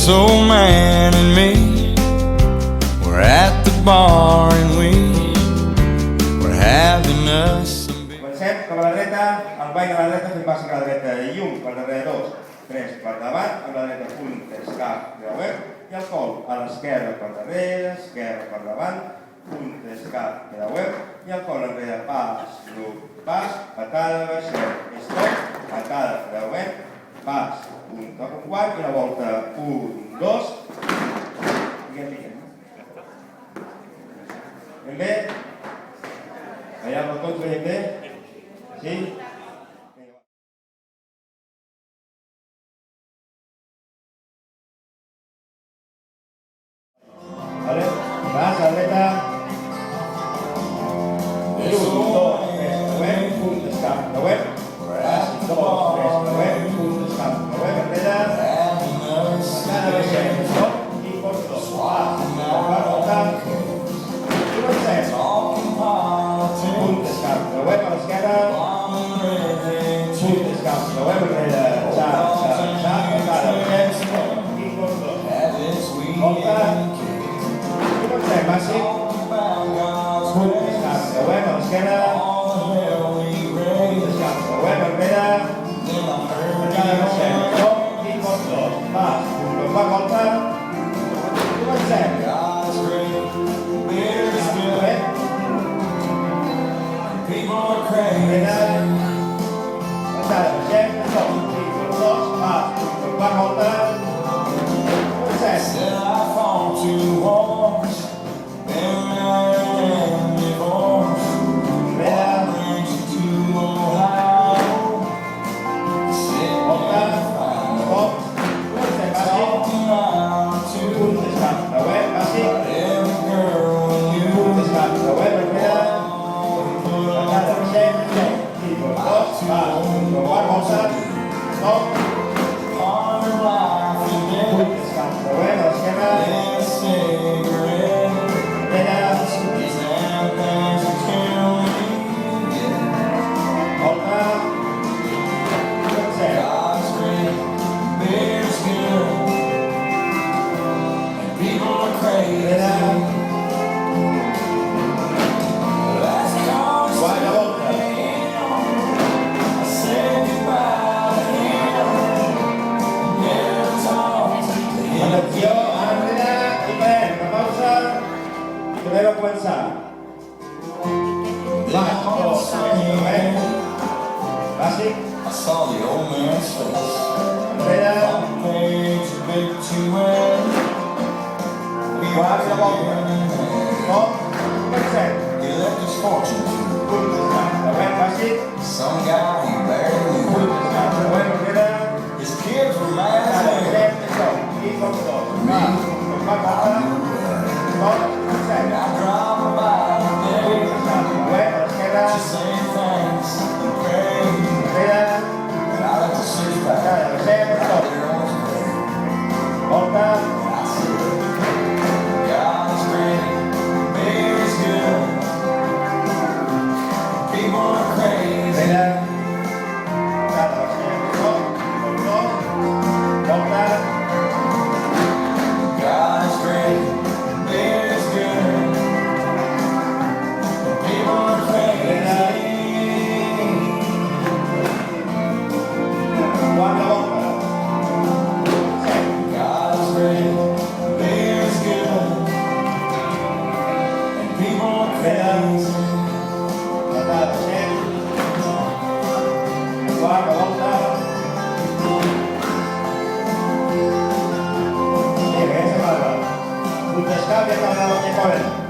This old man and me, we're at the bar and we're having us some beer. Comencem cap a la dreta, el ball de la dreta fent passi a la dreta, llum per darrere 2, 3 per davant, amb la dreta punt, escap, creuer, i el col a l'esquerra per darrere, esquerra per davant, punt, escap, creuer, i el col enrere, pas, grup, pas, patada, baixet, stop, patada, creuer, pas, un toc un quart i la volta, 1, 2, diguem. Ben bé? Allà els balcons veiem bé? Sí? Vale? Vas a la dreta. 1, 2, 3, creuem, punt, escap, creuem. Pas, 2, 3, creuem, punt, escap, creuem, enrere. Passada, baixem, stop, i pots 2. Pas, per volta. I avancem. Punt, escap, creuem a l'esquerra. Punt, escap, creuem enrere. Xap, passada, baixem, stop, i pots 2. Volta. I avancem, bàsic. Punt, escap, creuem a l'esquerra. Punt, escap, creuem enrere. Passada, baixem, stop, i pots 2. Pas, punt, volta. I avancem. Passada, baixem, stop, i pots 2. Pas, punt, volta. Avancem. Atenció, ara enrere, i parem, una pausa, i tornem a començar. Baix, 2, 3, creuem. Bàsic. Enrere. Quart i la volta. Stop, comencem. Punt, escap, creuem, bàsic. Punt, escap, creuem, enrere. Passada, baixem, stop. I pots 2. Va, volta. Stop, comencem. Punt, escap, creuem, a l'esquerra. Enrere. Passada, baixem, stop. Volta. Punt, escap, i acabem la volta.